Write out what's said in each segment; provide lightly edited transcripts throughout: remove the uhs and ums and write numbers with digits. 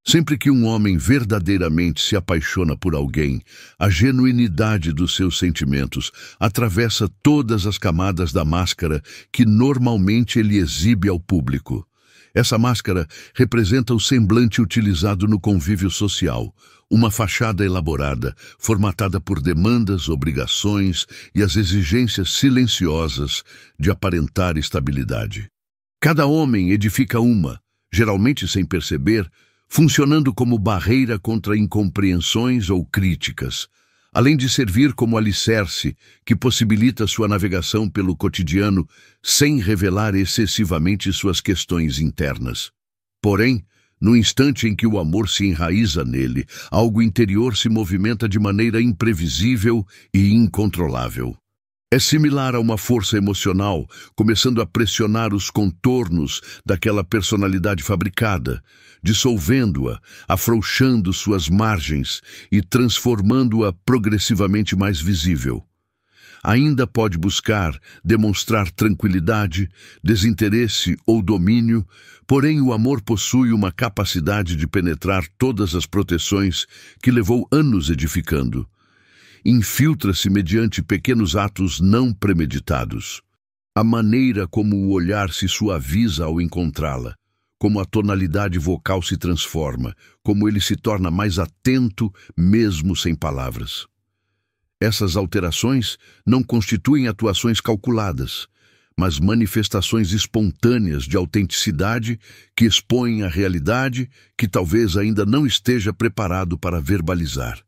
Sempre que um homem verdadeiramente se apaixona por alguém, a genuinidade dos seus sentimentos atravessa todas as camadas da máscara que normalmente ele exibe ao público. Essa máscara representa o semblante utilizado no convívio social, uma fachada elaborada, formatada por demandas, obrigações e as exigências silenciosas de aparentar estabilidade. Cada homem edifica uma, geralmente sem perceber, funcionando como barreira contra incompreensões ou críticas, além de servir como alicerce que possibilita sua navegação pelo cotidiano sem revelar excessivamente suas questões internas. Porém, no instante em que o amor se enraiza nele, algo interior se movimenta de maneira imprevisível e incontrolável. É similar a uma força emocional, começando a pressionar os contornos daquela personalidade fabricada, dissolvendo-a, afrouxando suas margens e transformando-a progressivamente mais visível. Ainda pode buscar demonstrar tranquilidade, desinteresse ou domínio, porém o amor possui uma capacidade de penetrar todas as proteções que levou anos edificando. Infiltra-se mediante pequenos atos não premeditados. A maneira como o olhar se suaviza ao encontrá-la, como a tonalidade vocal se transforma, como ele se torna mais atento mesmo sem palavras. Essas alterações não constituem atuações calculadas, mas manifestações espontâneas de autenticidade que expõem a realidade que talvez ainda não esteja preparado para verbalizar.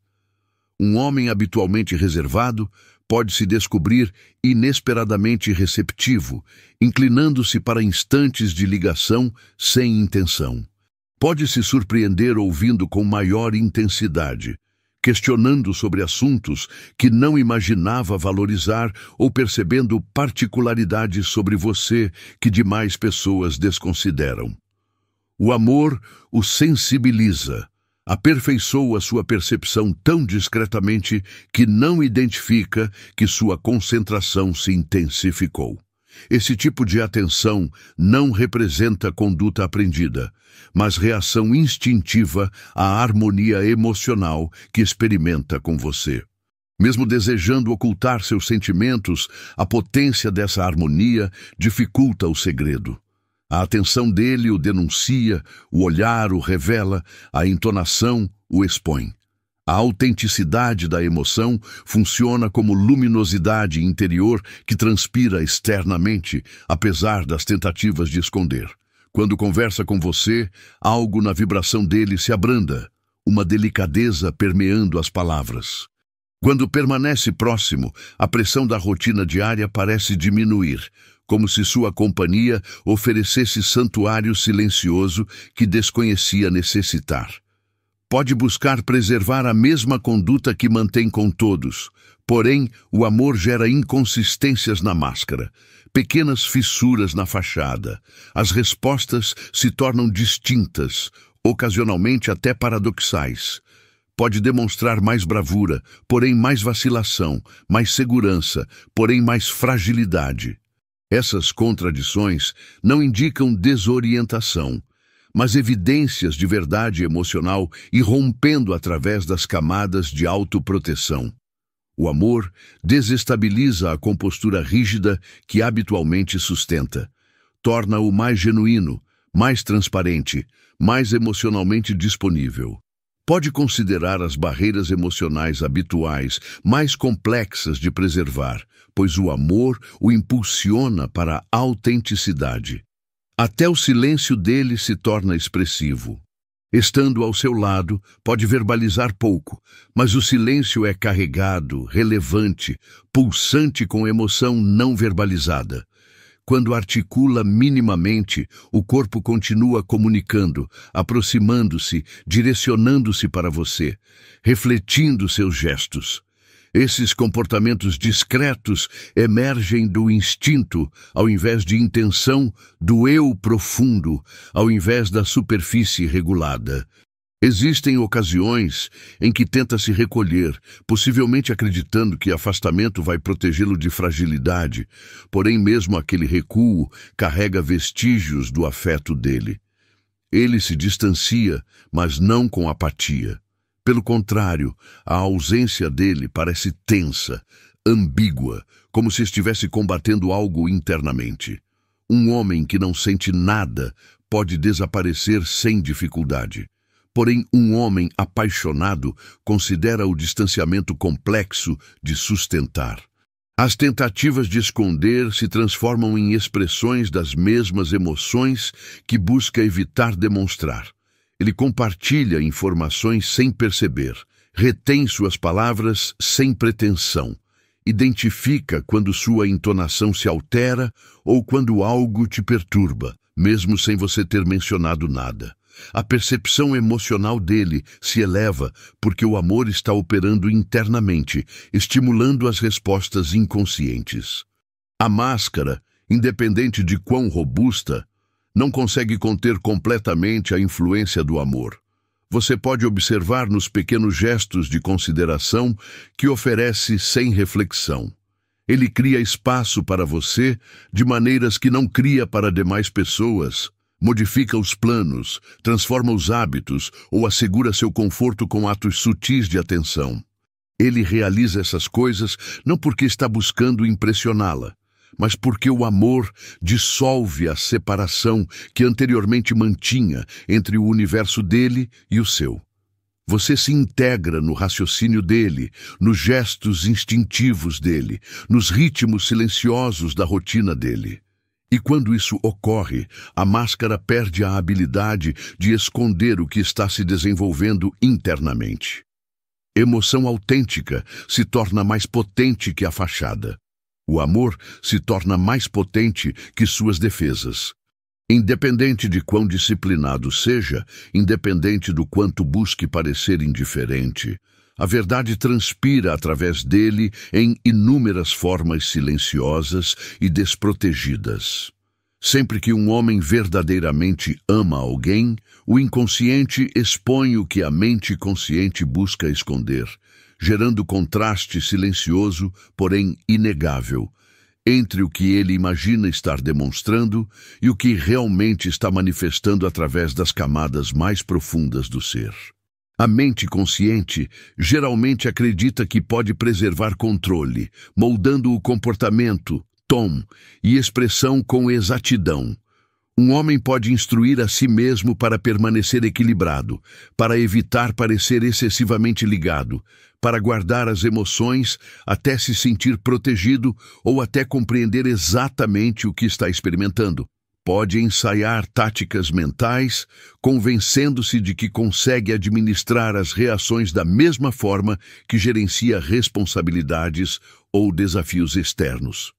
Um homem habitualmente reservado pode se descobrir inesperadamente receptivo, inclinando-se para instantes de ligação sem intenção. Pode se surpreender ouvindo com maior intensidade, questionando sobre assuntos que não imaginava valorizar ou percebendo particularidades sobre você que demais pessoas desconsideram. O amor o sensibiliza, aperfeiçoa sua percepção tão discretamente que não identifica que sua concentração se intensificou. Esse tipo de atenção não representa conduta aprendida, mas reação instintiva à harmonia emocional que experimenta com você. Mesmo desejando ocultar seus sentimentos, a potência dessa harmonia dificulta o segredo. A atenção dele o denuncia, o olhar o revela, a entonação o expõe. A autenticidade da emoção funciona como luminosidade interior que transpira externamente, apesar das tentativas de esconder. Quando conversa com você, algo na vibração dele se abranda, uma delicadeza permeando as palavras. Quando permanece próximo, a pressão da rotina diária parece diminuir, como se sua companhia oferecesse santuário silencioso que desconhecia necessitar. Pode buscar preservar a mesma conduta que mantém com todos, porém o amor gera inconsistências na máscara, pequenas fissuras na fachada. As respostas se tornam distintas, ocasionalmente até paradoxais. Pode demonstrar mais bravura, porém mais vacilação, mais segurança, porém mais fragilidade. Essas contradições não indicam desorientação, mas evidências de verdade emocional irrompendo através das camadas de autoproteção. O amor desestabiliza a compostura rígida que habitualmente sustenta, torna-o mais genuíno, mais transparente, mais emocionalmente disponível. Pode considerar as barreiras emocionais habituais mais complexas de preservar, pois o amor o impulsiona para a autenticidade. Até o silêncio dele se torna expressivo. Estando ao seu lado, pode verbalizar pouco, mas o silêncio é carregado, relevante, pulsante com emoção não verbalizada. Quando articula minimamente, o corpo continua comunicando, aproximando-se, direcionando-se para você, refletindo seus gestos. Esses comportamentos discretos emergem do instinto, ao invés de intenção, do eu profundo, ao invés da superfície regulada. Existem ocasiões em que tenta se recolher, possivelmente acreditando que afastamento vai protegê-lo de fragilidade, porém mesmo aquele recuo carrega vestígios do afeto dele. Ele se distancia, mas não com apatia. Pelo contrário, a ausência dele parece tensa, ambígua, como se estivesse combatendo algo internamente. Um homem que não sente nada pode desaparecer sem dificuldade. Porém, um homem apaixonado considera o distanciamento complexo de sustentar. As tentativas de esconder se transformam em expressões das mesmas emoções que busca evitar demonstrar. Ele compartilha informações sem perceber, retém suas palavras sem pretensão, identifica quando sua entonação se altera ou quando algo te perturba, mesmo sem você ter mencionado nada. A percepção emocional dele se eleva porque o amor está operando internamente, estimulando as respostas inconscientes. A máscara, independente de quão robusta, não consegue conter completamente a influência do amor. Você pode observar nos pequenos gestos de consideração que oferece sem reflexão. Ele cria espaço para você de maneiras que não cria para demais pessoas. Modifica os planos, transforma os hábitos ou assegura seu conforto com atos sutis de atenção. Ele realiza essas coisas não porque está buscando impressioná-la, mas porque o amor dissolve a separação que anteriormente mantinha entre o universo dele e o seu. Você se integra no raciocínio dele, nos gestos instintivos dele, nos ritmos silenciosos da rotina dele. E quando isso ocorre, a máscara perde a habilidade de esconder o que está se desenvolvendo internamente. Emoção autêntica se torna mais potente que a fachada. O amor se torna mais potente que suas defesas. Independente de quão disciplinado seja, independente do quanto busque parecer indiferente, a verdade transpira através dele em inúmeras formas silenciosas e desprotegidas. Sempre que um homem verdadeiramente ama alguém, o inconsciente expõe o que a mente consciente busca esconder, gerando contraste silencioso, porém inegável, entre o que ele imagina estar demonstrando e o que realmente está manifestando através das camadas mais profundas do ser. A mente consciente geralmente acredita que pode preservar controle, moldando o comportamento, tom e expressão com exatidão. Um homem pode instruir a si mesmo para permanecer equilibrado, para evitar parecer excessivamente ligado, para guardar as emoções até se sentir protegido ou até compreender exatamente o que está experimentando. Pode ensaiar táticas mentais, convencendo-se de que consegue administrar as reações da mesma forma que gerencia responsabilidades ou desafios externos.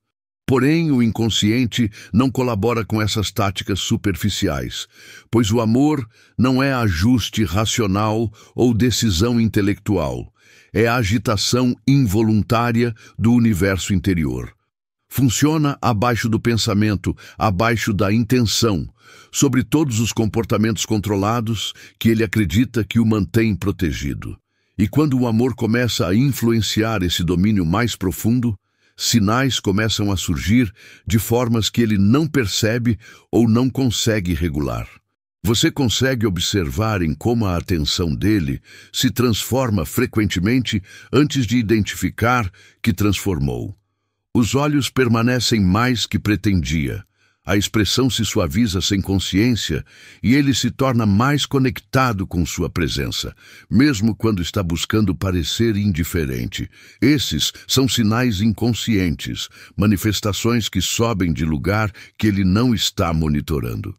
Porém, o inconsciente não colabora com essas táticas superficiais, pois o amor não é ajuste racional ou decisão intelectual, é a agitação involuntária do universo interior. Funciona abaixo do pensamento, abaixo da intenção, sobre todos os comportamentos controlados que ele acredita que o mantém protegido. E quando o amor começa a influenciar esse domínio mais profundo, sinais começam a surgir de formas que ele não percebe ou não consegue regular. Você consegue observar em como a atenção dele se transforma frequentemente antes de identificar que transformou. Os olhos permanecem mais que pretendia, a expressão se suaviza sem consciência e ele se torna mais conectado com sua presença, mesmo quando está buscando parecer indiferente. Esses são sinais inconscientes, manifestações que sobem de lugar que ele não está monitorando.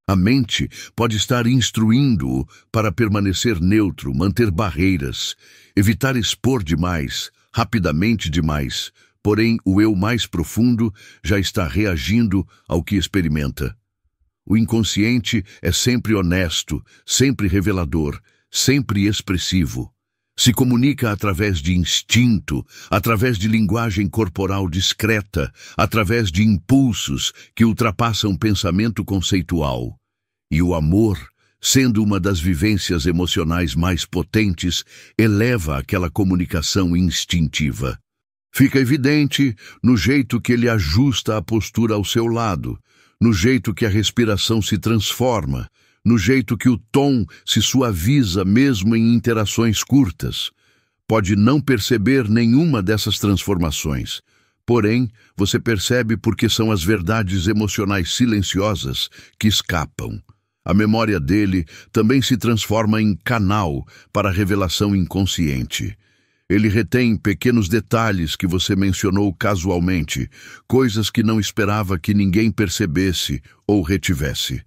A mente pode estar instruindo-o para permanecer neutro, manter barreiras, evitar expor demais, rapidamente demais. Porém, o eu mais profundo já está reagindo ao que experimenta. O inconsciente é sempre honesto, sempre revelador, sempre expressivo. Se comunica através de instinto, através de linguagem corporal discreta, através de impulsos que ultrapassam o pensamento conceitual. E o amor, sendo uma das vivências emocionais mais potentes, eleva aquela comunicação instintiva. Fica evidente no jeito que ele ajusta a postura ao seu lado, no jeito que a respiração se transforma, no jeito que o tom se suaviza mesmo em interações curtas. Pode não perceber nenhuma dessas transformações. Porém, você percebe porque são as verdades emocionais silenciosas que escapam. A memória dele também se transforma em canal para a revelação inconsciente. Ele retém pequenos detalhes que você mencionou casualmente, coisas que não esperava que ninguém percebesse ou retivesse.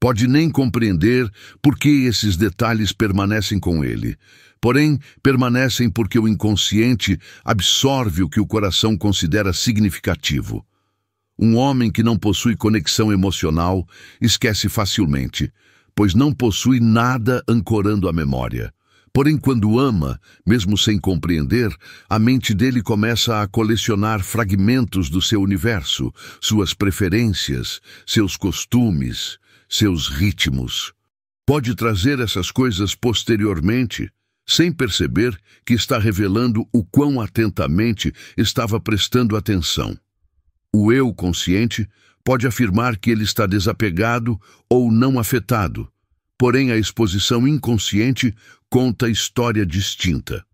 Pode nem compreender por que esses detalhes permanecem com ele. Porém, permanecem porque o inconsciente absorve o que o coração considera significativo. Um homem que não possui conexão emocional esquece facilmente, pois não possui nada ancorando a memória. Porém, quando ama, mesmo sem compreender, a mente dele começa a colecionar fragmentos do seu universo, suas preferências, seus costumes, seus ritmos. Pode trazer essas coisas posteriormente, sem perceber que está revelando o quão atentamente estava prestando atenção. O eu consciente pode afirmar que ele está desapegado ou não afetado, porém a exposição inconsciente conta história distinta.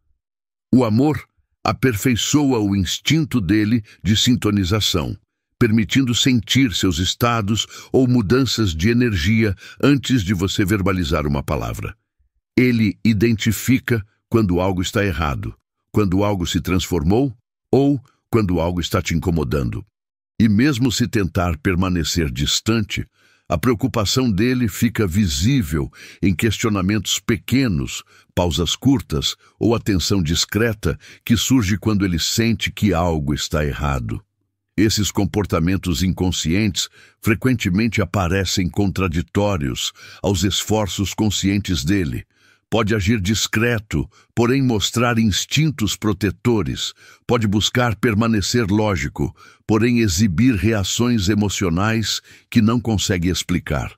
O amor aperfeiçoa o instinto dele de sintonização, permitindo sentir seus estados ou mudanças de energia antes de você verbalizar uma palavra. Ele identifica quando algo está errado, quando algo se transformou ou quando algo está te incomodando. E mesmo se tentar permanecer distante, a preocupação dele fica visível em questionamentos pequenos, pausas curtas ou atenção discreta que surge quando ele sente que algo está errado. Esses comportamentos inconscientes frequentemente aparecem contraditórios aos esforços conscientes dele. Pode agir discreto, porém mostrar instintos protetores. Pode buscar permanecer lógico, porém exibir reações emocionais que não consegue explicar.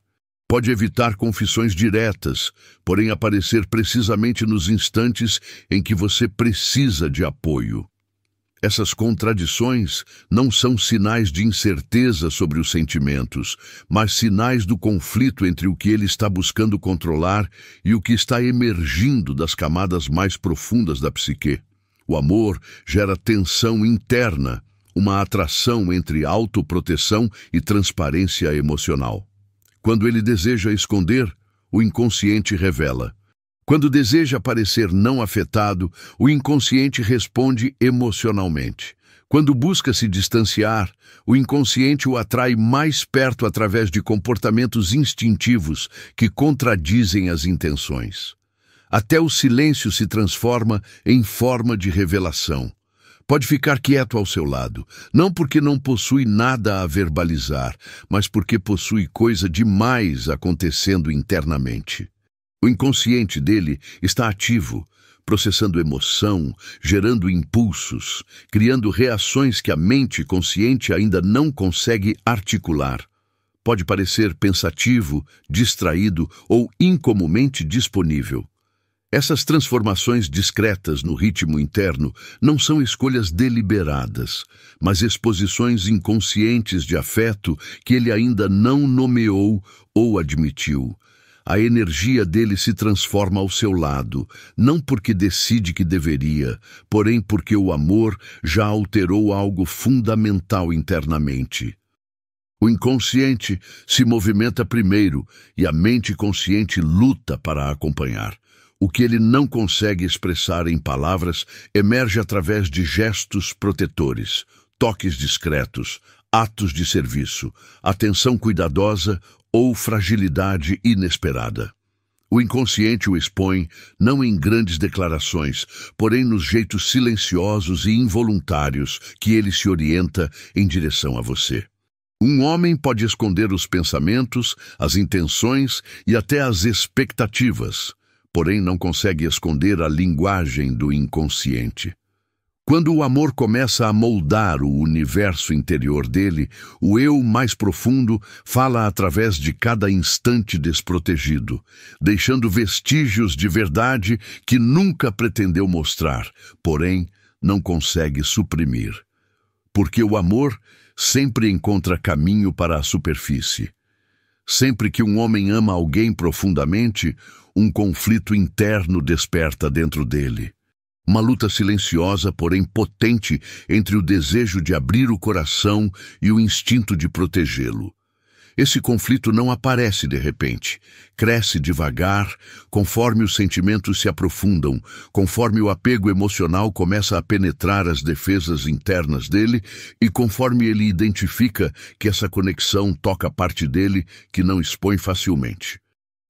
Pode evitar confissões diretas, porém aparecer precisamente nos instantes em que você precisa de apoio. Essas contradições não são sinais de incerteza sobre os sentimentos, mas sinais do conflito entre o que ele está buscando controlar e o que está emergindo das camadas mais profundas da psique. O amor gera tensão interna, uma atração entre autoproteção e transparência emocional. Quando ele deseja esconder, o inconsciente revela. Quando deseja parecer não afetado, o inconsciente responde emocionalmente. Quando busca se distanciar, o inconsciente o atrai mais perto através de comportamentos instintivos que contradizem as intenções. Até o silêncio se transforma em forma de revelação. Pode ficar quieto ao seu lado, não porque não possui nada a verbalizar, mas porque possui coisa demais acontecendo internamente. O inconsciente dele está ativo, processando emoção, gerando impulsos, criando reações que a mente consciente ainda não consegue articular. Pode parecer pensativo, distraído ou incomumente disponível. Essas transformações discretas no ritmo interno não são escolhas deliberadas, mas exposições inconscientes de afeto que ele ainda não nomeou ou admitiu. A energia dele se transforma ao seu lado, não porque decide que deveria, porém porque o amor já alterou algo fundamental internamente. O inconsciente se movimenta primeiro e a mente consciente luta para acompanhar. O que ele não consegue expressar em palavras emerge através de gestos protetores, toques discretos, atos de serviço, atenção cuidadosa ou fragilidade inesperada. O inconsciente o expõe não em grandes declarações, porém nos jeitos silenciosos e involuntários que ele se orienta em direção a você. Um homem pode esconder os pensamentos, as intenções e até as expectativas, porém não consegue esconder a linguagem do inconsciente. Quando o amor começa a moldar o universo interior dele, o eu mais profundo fala através de cada instante desprotegido, deixando vestígios de verdade que nunca pretendeu mostrar, porém não consegue suprimir. Porque o amor sempre encontra caminho para a superfície. Sempre que um homem ama alguém profundamente, um conflito interno desperta dentro dele. Uma luta silenciosa, porém potente, entre o desejo de abrir o coração e o instinto de protegê-lo. Esse conflito não aparece de repente. Cresce devagar, conforme os sentimentos se aprofundam, conforme o apego emocional começa a penetrar as defesas internas dele e conforme ele identifica que essa conexão toca parte dele que não expõe facilmente.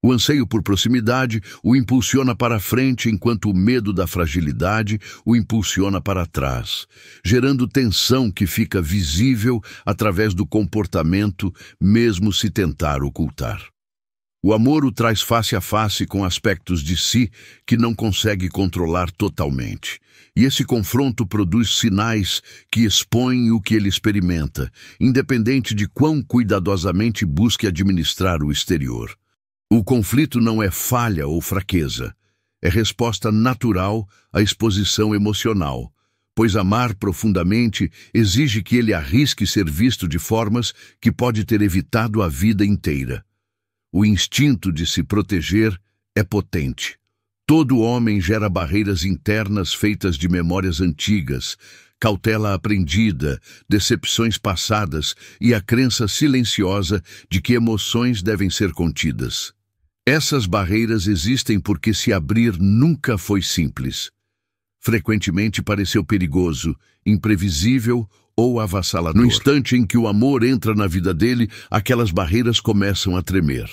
O anseio por proximidade o impulsiona para frente, enquanto o medo da fragilidade o impulsiona para trás, gerando tensão que fica visível através do comportamento, mesmo se tentar ocultar. O amor o traz face a face com aspectos de si que não consegue controlar totalmente. E esse confronto produz sinais que expõem o que ele experimenta, independente de quão cuidadosamente busque administrar o exterior. O conflito não é falha ou fraqueza, é resposta natural à exposição emocional, pois amar profundamente exige que ele arrisque ser visto de formas que pode ter evitado a vida inteira. O instinto de se proteger é potente. Todo homem gera barreiras internas feitas de memórias antigas, cautela aprendida, decepções passadas e a crença silenciosa de que emoções devem ser contidas. Essas barreiras existem porque se abrir nunca foi simples. Frequentemente pareceu perigoso, imprevisível ou avassalador. No instante em que o amor entra na vida dele, aquelas barreiras começam a tremer.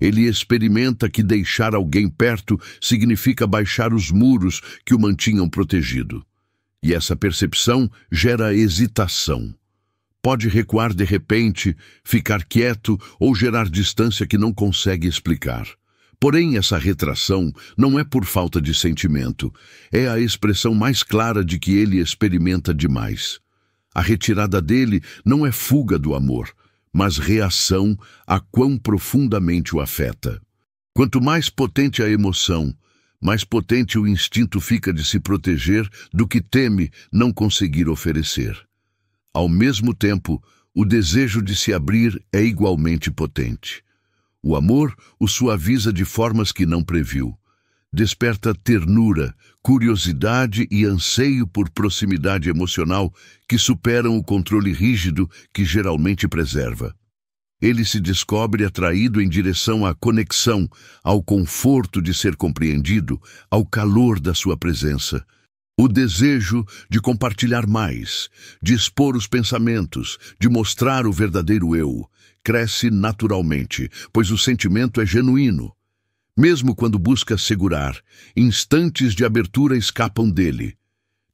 Ele experimenta que deixar alguém perto significa baixar os muros que o mantinham protegido. E essa percepção gera hesitação. Pode recuar de repente, ficar quieto ou gerar distância que não consegue explicar. Porém, essa retração não é por falta de sentimento, é a expressão mais clara de que ele experimenta demais. A retirada dele não é fuga do amor, mas reação a quão profundamente o afeta. Quanto mais potente a emoção, mais potente o instinto fica de se proteger do que teme não conseguir oferecer. Ao mesmo tempo, o desejo de se abrir é igualmente potente. O amor o suaviza de formas que não previu. Desperta ternura, curiosidade e anseio por proximidade emocional que superam o controle rígido que geralmente preserva. Ele se descobre atraído em direção à conexão, ao conforto de ser compreendido, ao calor da sua presença. O desejo de compartilhar mais, de expor os pensamentos, de mostrar o verdadeiro eu, cresce naturalmente, pois o sentimento é genuíno. Mesmo quando busca segurar, instantes de abertura escapam dele.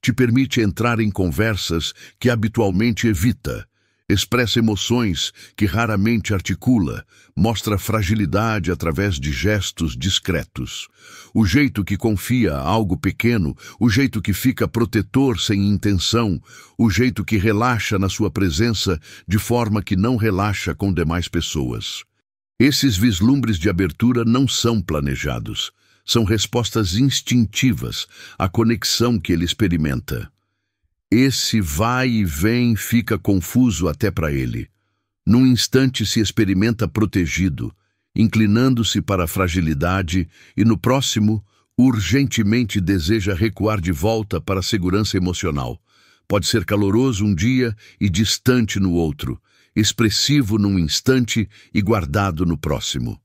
Te permite entrar em conversas que habitualmente evita. Expressa emoções que raramente articula, mostra fragilidade através de gestos discretos. O jeito que confia algo pequeno, o jeito que fica protetor sem intenção, o jeito que relaxa na sua presença de forma que não relaxa com demais pessoas. Esses vislumbres de abertura não são planejados, são respostas instintivas à conexão que ele experimenta. Esse vai e vem fica confuso até para ele. Num instante se experimenta protegido, inclinando-se para a fragilidade, e no próximo, urgentemente deseja recuar de volta para a segurança emocional. Pode ser caloroso um dia e distante no outro, expressivo num instante e guardado no próximo.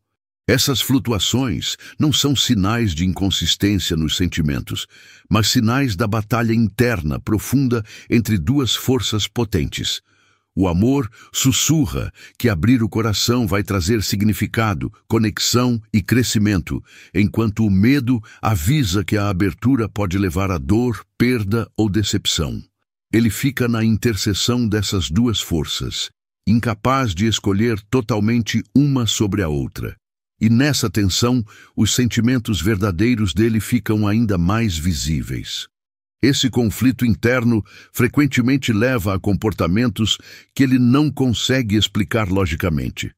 Essas flutuações não são sinais de inconsistência nos sentimentos, mas sinais da batalha interna profunda entre duas forças potentes. O amor sussurra que abrir o coração vai trazer significado, conexão e crescimento, enquanto o medo avisa que a abertura pode levar a dor, perda ou decepção. Ele fica na interseção dessas duas forças, incapaz de escolher totalmente uma sobre a outra. E nessa tensão, os sentimentos verdadeiros dele ficam ainda mais visíveis. Esse conflito interno frequentemente leva a comportamentos que ele não consegue explicar logicamente.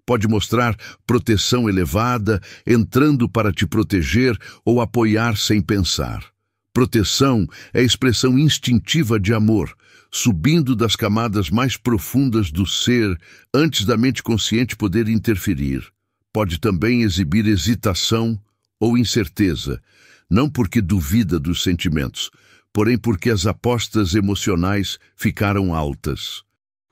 Pode mostrar proteção elevada, entrando para te proteger ou apoiar sem pensar. Proteção é expressão instintiva de amor, subindo das camadas mais profundas do ser antes da mente consciente poder interferir. Pode também exibir hesitação ou incerteza, não porque duvida dos sentimentos, porém porque as apostas emocionais ficaram altas.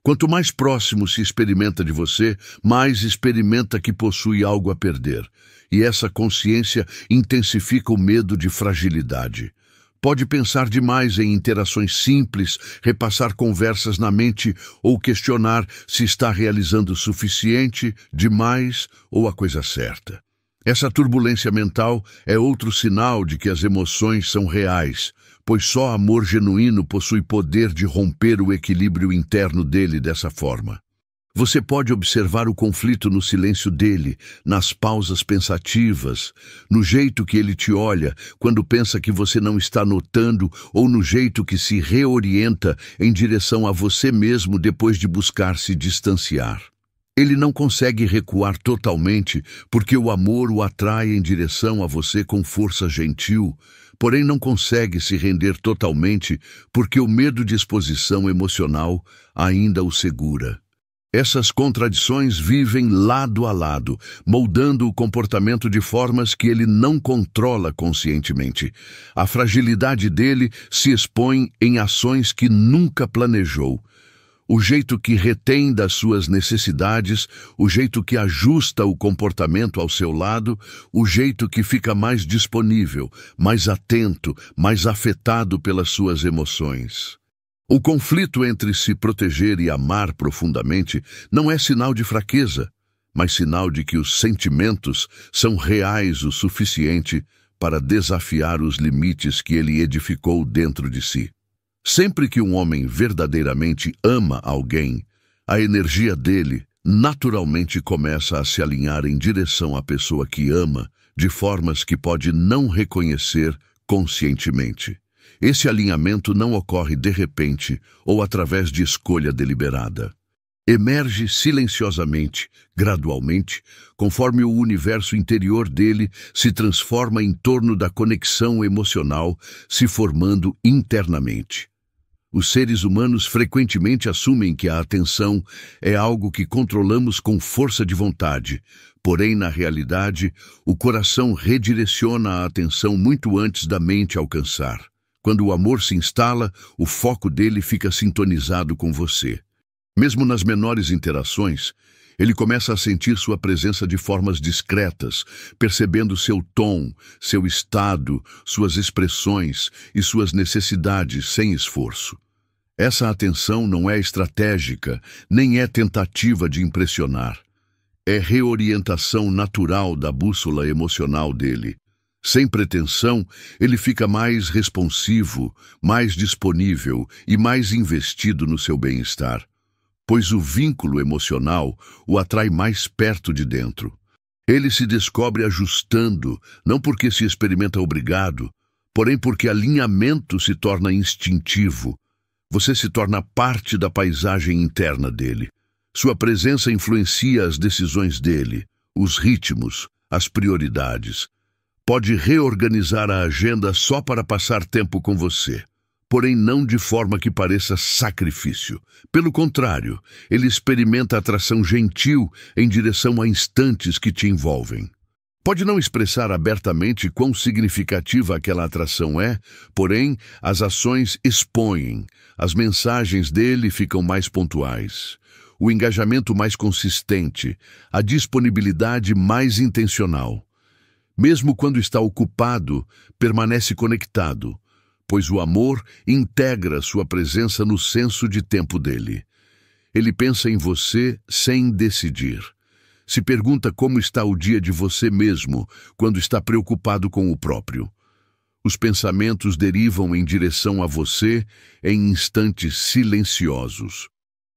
Quanto mais próximo se experimenta de você, mais experimenta que possui algo a perder, e essa consciência intensifica o medo de fragilidade. Pode pensar demais em interações simples, repassar conversas na mente ou questionar se está realizando o suficiente, demais ou a coisa certa. Essa turbulência mental é outro sinal de que as emoções são reais, pois só amor genuíno possui poder de romper o equilíbrio interno dele dessa forma. Você pode observar o conflito no silêncio dele, nas pausas pensativas, no jeito que ele te olha quando pensa que você não está notando ou no jeito que se reorienta em direção a você mesmo depois de buscar se distanciar. Ele não consegue recuar totalmente porque o amor o atrai em direção a você com força gentil, porém não consegue se render totalmente porque o medo de exposição emocional ainda o segura. Essas contradições vivem lado a lado, moldando o comportamento de formas que ele não controla conscientemente. A fragilidade dele se expõe em ações que nunca planejou. O jeito que retém das suas necessidades, o jeito que ajusta o comportamento ao seu lado, o jeito que fica mais disponível, mais atento, mais afetado pelas suas emoções. O conflito entre se proteger e amar profundamente não é sinal de fraqueza, mas sinal de que os sentimentos são reais o suficiente para desafiar os limites que ele edificou dentro de si. Sempre que um homem verdadeiramente ama alguém, a energia dele naturalmente começa a se alinhar em direção à pessoa que ama, de formas que pode não reconhecer conscientemente. Esse alinhamento não ocorre de repente ou através de escolha deliberada. Emerge silenciosamente, gradualmente, conforme o universo interior dele se transforma em torno da conexão emocional, se formando internamente. Os seres humanos frequentemente assumem que a atenção é algo que controlamos com força de vontade, porém, na realidade, o coração redireciona a atenção muito antes da mente alcançar. Quando o amor se instala, o foco dele fica sintonizado com você. Mesmo nas menores interações, ele começa a sentir sua presença de formas discretas, percebendo seu tom, seu estado, suas expressões e suas necessidades sem esforço. Essa atenção não é estratégica, nem é tentativa de impressionar. É reorientação natural da bússola emocional dele. Sem pretensão, ele fica mais responsivo, mais disponível e mais investido no seu bem-estar, pois o vínculo emocional o atrai mais perto de dentro. Ele se descobre ajustando, não porque se experimenta obrigado, porém porque alinhamento se torna instintivo. Você se torna parte da paisagem interna dele. Sua presença influencia as decisões dele, os ritmos, as prioridades. Pode reorganizar a agenda só para passar tempo com você, porém não de forma que pareça sacrifício. Pelo contrário, ele experimenta atração gentil em direção a instantes que te envolvem. Pode não expressar abertamente quão significativa aquela atração é, porém as ações expõem, as mensagens dele ficam mais pontuais, o engajamento mais consistente, a disponibilidade mais intencional. Mesmo quando está ocupado, permanece conectado, pois o amor integra sua presença no senso de tempo dele. Ele pensa em você sem decidir. Se pergunta como está o dia de você mesmo quando está preocupado com o próprio. Os pensamentos derivam em direção a você em instantes silenciosos.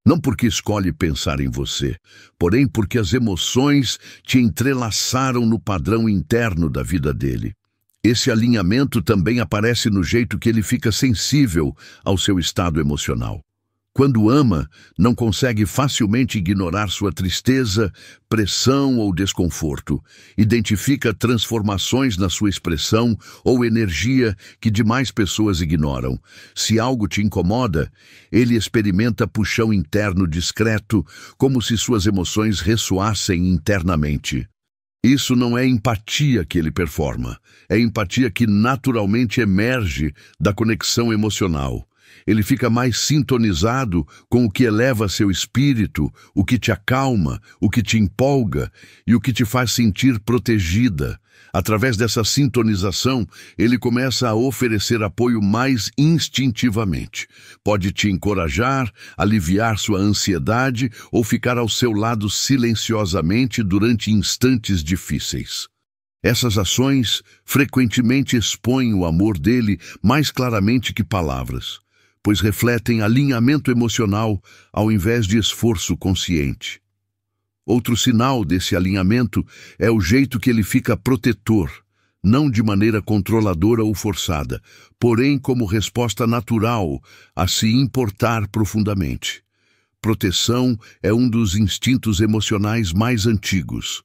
Não porque escolhe pensar em você, porém porque as emoções te entrelaçaram no padrão interno da vida dele. Esse alinhamento também aparece no jeito que ele fica sensível ao seu estado emocional. Quando ama, não consegue facilmente ignorar sua tristeza, pressão ou desconforto. Identifica transformações na sua expressão ou energia que demais pessoas ignoram. Se algo te incomoda, ele experimenta puxão interno discreto, como se suas emoções ressoassem internamente. Isso não é empatia que ele performa, é empatia que naturalmente emerge da conexão emocional. Ele fica mais sintonizado com o que eleva seu espírito, o que te acalma, o que te empolga e o que te faz sentir protegida. Através dessa sintonização, ele começa a oferecer apoio mais instintivamente. Pode te encorajar, aliviar sua ansiedade ou ficar ao seu lado silenciosamente durante instantes difíceis. Essas ações frequentemente expõem o amor dele mais claramente que palavras, pois refletem alinhamento emocional ao invés de esforço consciente. Outro sinal desse alinhamento é o jeito que ele fica protetor, não de maneira controladora ou forçada, porém como resposta natural a se importar profundamente. Proteção é um dos instintos emocionais mais antigos,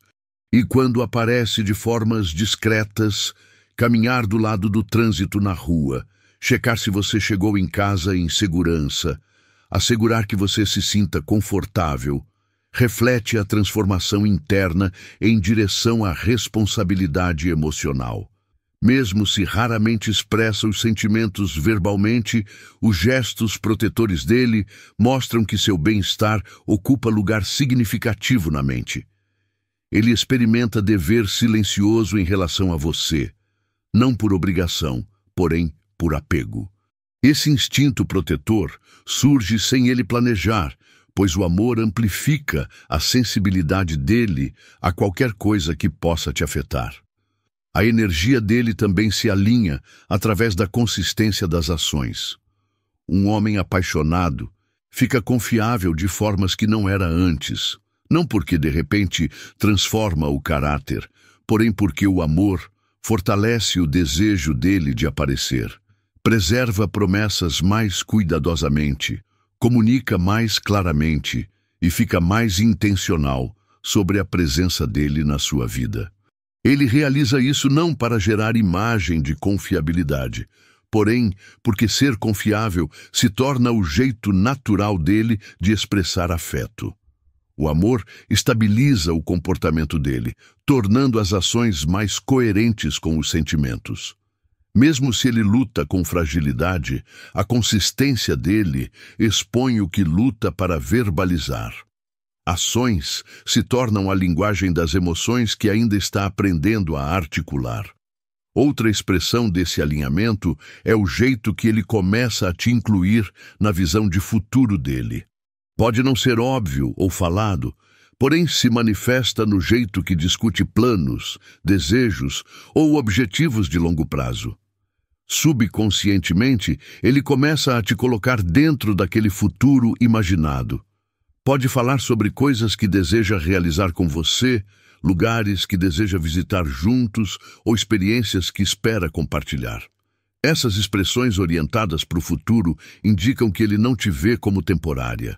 e quando aparece de formas discretas, caminhar do lado do trânsito na rua, checar se você chegou em casa em segurança, assegurar que você se sinta confortável, reflete a transformação interna em direção à responsabilidade emocional. Mesmo se raramente expressa os sentimentos verbalmente, os gestos protetores dele mostram que seu bem-estar ocupa lugar significativo na mente. Ele experimenta dever silencioso em relação a você, não por obrigação, porém por apego. Esse instinto protetor surge sem ele planejar, pois o amor amplifica a sensibilidade dele a qualquer coisa que possa te afetar. A energia dele também se alinha através da consistência das ações. Um homem apaixonado fica confiável de formas que não era antes, não porque de repente transforma o caráter, porém porque o amor fortalece o desejo dele de aparecer. Preserva promessas mais cuidadosamente, comunica mais claramente e fica mais intencional sobre a presença dele na sua vida. Ele realiza isso não para gerar imagem de confiabilidade, porém porque ser confiável se torna o jeito natural dele de expressar afeto. O amor estabiliza o comportamento dele, tornando as ações mais coerentes com os sentimentos. Mesmo se ele luta com fragilidade, a consistência dele expõe o que luta para verbalizar. Ações se tornam a linguagem das emoções que ainda está aprendendo a articular. Outra expressão desse alinhamento é o jeito que ele começa a te incluir na visão de futuro dele. Pode não ser óbvio ou falado, porém se manifesta no jeito que discute planos, desejos ou objetivos de longo prazo. Subconscientemente, ele começa a te colocar dentro daquele futuro imaginado. Pode falar sobre coisas que deseja realizar com você, lugares que deseja visitar juntos ou experiências que espera compartilhar. Essas expressões orientadas para o futuro indicam que ele não te vê como temporária.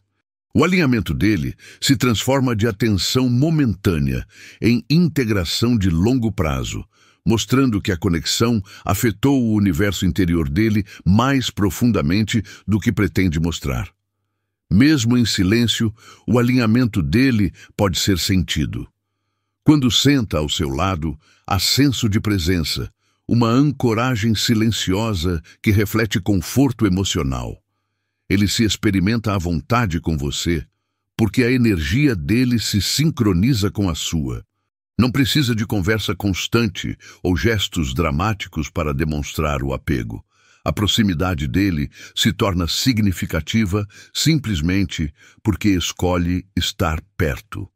O alinhamento dele se transforma de atenção momentânea em integração de longo prazo, mostrando que a conexão afetou o universo interior dele mais profundamente do que pretende mostrar. Mesmo em silêncio, o alinhamento dele pode ser sentido. Quando senta ao seu lado, há senso de presença, uma ancoragem silenciosa que reflete conforto emocional. Ele se experimenta à vontade com você, porque a energia dele se sincroniza com a sua. Não precisa de conversa constante ou gestos dramáticos para demonstrar o apego. A proximidade dele se torna significativa simplesmente porque escolhe estar perto.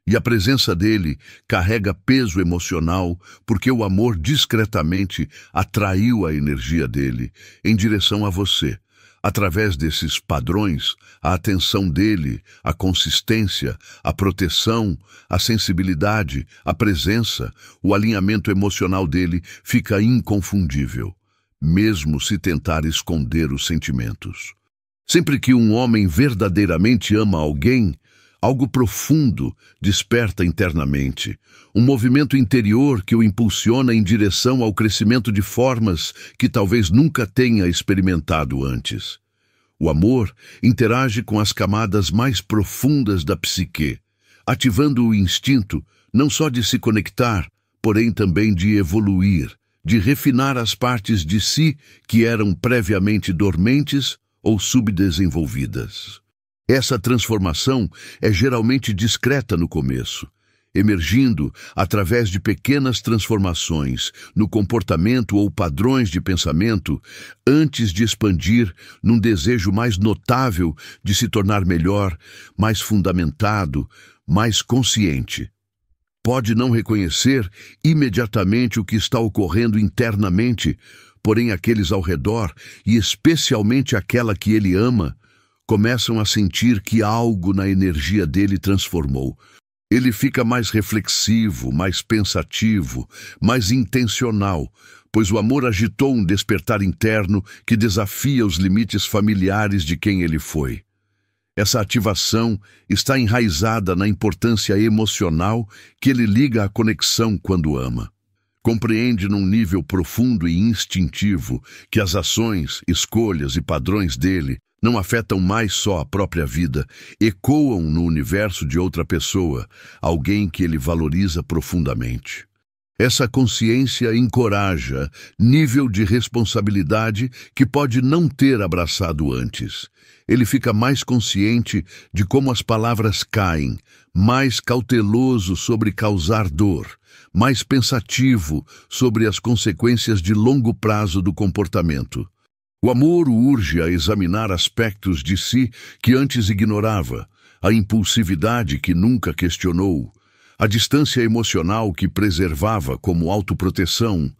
E a presença dele carrega peso emocional porque o amor discretamente atraiu a energia dele em direção a você. Através desses padrões, a atenção dele, a consistência, a proteção, a sensibilidade, a presença, o alinhamento emocional dele fica inconfundível, mesmo se tentar esconder os sentimentos. Sempre que um homem verdadeiramente ama alguém, algo profundo desperta internamente, um movimento interior que o impulsiona em direção ao crescimento de formas que talvez nunca tenha experimentado antes. O amor interage com as camadas mais profundas da psique, ativando o instinto não só de se conectar, porém também de evoluir, de refinar as partes de si que eram previamente dormentes ou subdesenvolvidas. Essa transformação é geralmente discreta no começo, emergindo através de pequenas transformações no comportamento ou padrões de pensamento, antes de expandir num desejo mais notável de se tornar melhor, mais fundamentado, mais consciente. Pode não reconhecer imediatamente o que está ocorrendo internamente, porém aqueles ao redor, e especialmente aquela que ele ama, começam a sentir que algo na energia dele transformou. Ele fica mais reflexivo, mais pensativo, mais intencional, pois o amor agitou um despertar interno que desafia os limites familiares de quem ele foi. Essa ativação está enraizada na importância emocional que ele liga à conexão quando ama. Compreende num nível profundo e instintivo que as ações, escolhas e padrões dele não afetam mais só a própria vida, ecoam no universo de outra pessoa, alguém que ele valoriza profundamente. Essa consciência encoraja nível de responsabilidade que pode não ter abraçado antes. Ele fica mais consciente de como as palavras caem, mais cauteloso sobre causar dor, mais pensativo sobre as consequências de longo prazo do comportamento. O amor o urge a examinar aspectos de si que antes ignorava, a impulsividade que nunca questionou, a distância emocional que preservava como autoproteção,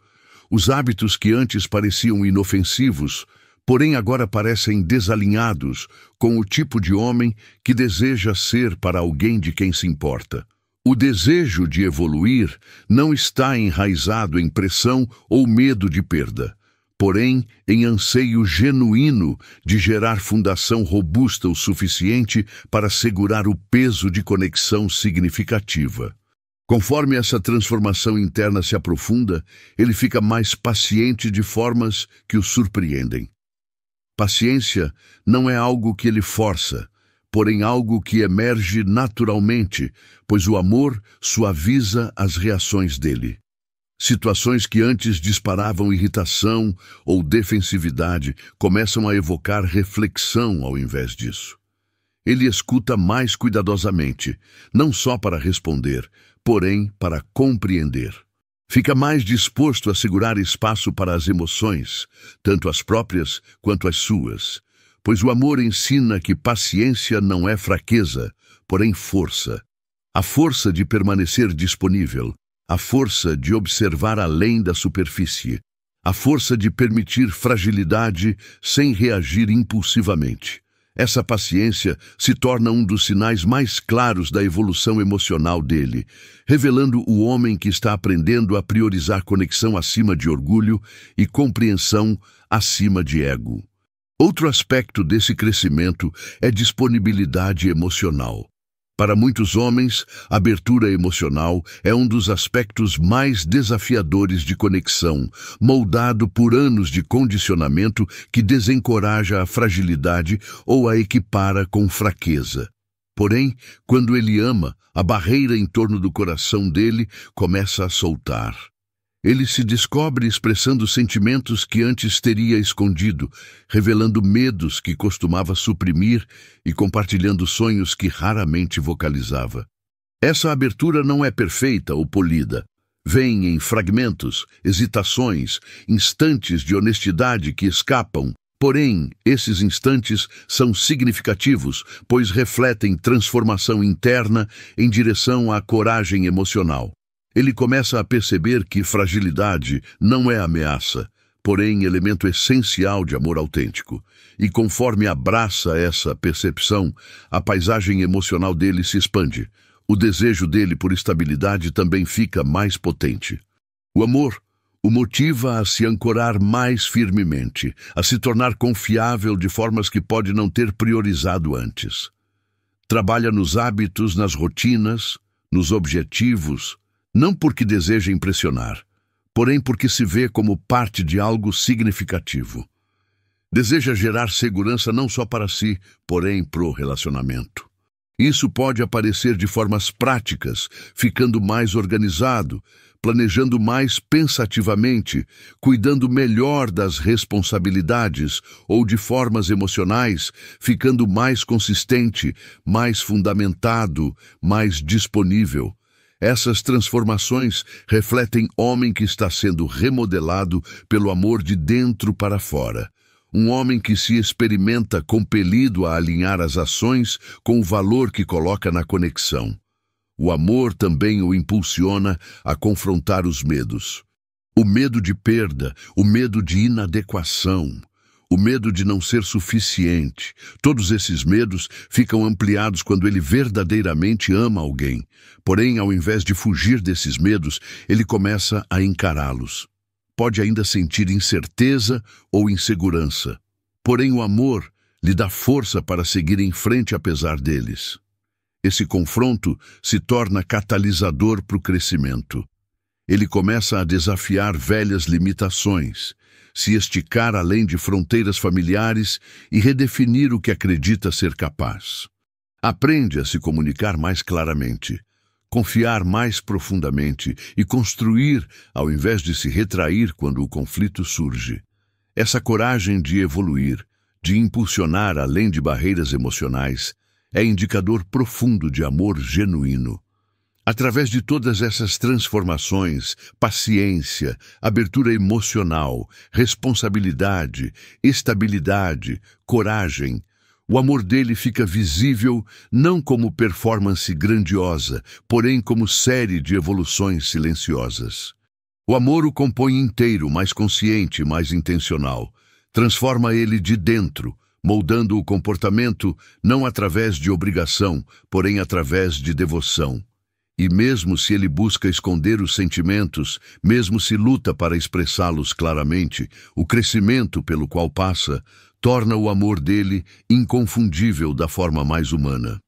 os hábitos que antes pareciam inofensivos, porém agora parecem desalinhados com o tipo de homem que deseja ser para alguém de quem se importa. O desejo de evoluir não está enraizado em pressão ou medo de perda, porém em anseio genuíno de gerar fundação robusta o suficiente para segurar o peso de conexão significativa. Conforme essa transformação interna se aprofunda, ele fica mais paciente de formas que o surpreendem. Paciência não é algo que ele força, porém algo que emerge naturalmente, pois o amor suaviza as reações dele. Situações que antes disparavam irritação ou defensividade começam a evocar reflexão ao invés disso. Ele escuta mais cuidadosamente, não só para responder, porém para compreender. Fica mais disposto a segurar espaço para as emoções, tanto as próprias quanto as suas, pois o amor ensina que paciência não é fraqueza, porém força. A força de permanecer disponível, a força de observar além da superfície, a força de permitir fragilidade sem reagir impulsivamente. Essa paciência se torna um dos sinais mais claros da evolução emocional dele, revelando o homem que está aprendendo a priorizar conexão acima de orgulho e compreensão acima de ego. Outro aspecto desse crescimento é disponibilidade emocional. Para muitos homens, abertura emocional é um dos aspectos mais desafiadores de conexão, moldado por anos de condicionamento que desencoraja a fragilidade ou a equipara com fraqueza. Porém, quando ele ama, a barreira em torno do coração dele começa a soltar. Ele se descobre expressando sentimentos que antes teria escondido, revelando medos que costumava suprimir e compartilhando sonhos que raramente vocalizava. Essa abertura não é perfeita ou polida. Vem em fragmentos, hesitações, instantes de honestidade que escapam. Porém, esses instantes são significativos, pois refletem transformação interna em direção à coragem emocional. Ele começa a perceber que fragilidade não é ameaça, porém elemento essencial de amor autêntico. E conforme abraça essa percepção, a paisagem emocional dele se expande. O desejo dele por estabilidade também fica mais potente. O amor O motiva a se ancorar mais firmemente, a se tornar confiável de formas que pode não ter priorizado antes. Trabalha nos hábitos, nas rotinas, nos objetivos, não porque deseja impressionar, porém porque se vê como parte de algo significativo. Deseja gerar segurança não só para si, porém pro relacionamento. Isso pode aparecer de formas práticas, ficando mais organizado, planejando mais pensativamente, cuidando melhor das responsabilidades ou de formas emocionais, ficando mais consistente, mais fundamentado, mais disponível. Essas transformações refletem homem que está sendo remodelado pelo amor de dentro para fora. Um homem que se experimenta compelido a alinhar as ações com o valor que coloca na conexão. O amor também o impulsiona a confrontar os medos. O medo de perda, o medo de inadequação, o medo de não ser suficiente. Todos esses medos ficam ampliados quando ele verdadeiramente ama alguém. Porém, ao invés de fugir desses medos, ele começa a encará-los. Pode ainda sentir incerteza ou insegurança. Porém, o amor lhe dá força para seguir em frente apesar deles. Esse confronto se torna catalisador para o crescimento. Ele começa a desafiar velhas limitações, se esticar além de fronteiras familiares e redefinir o que acredita ser capaz. Aprende a se comunicar mais claramente, confiar mais profundamente e construir ao invés de se retrair quando o conflito surge. Essa coragem de evoluir, de impulsionar além de barreiras emocionais, é indicador profundo de amor genuíno. Através de todas essas transformações, paciência, abertura emocional, responsabilidade, estabilidade, coragem, o amor dele fica visível não como performance grandiosa, porém como série de evoluções silenciosas. O amor o compõe inteiro, mais consciente, mais intencional. Transforma ele de dentro, moldando o comportamento não através de obrigação, porém através de devoção. E mesmo se ele busca esconder os sentimentos, mesmo se luta para expressá-los claramente, o crescimento pelo qual passa torna o amor dele inconfundível da forma mais humana.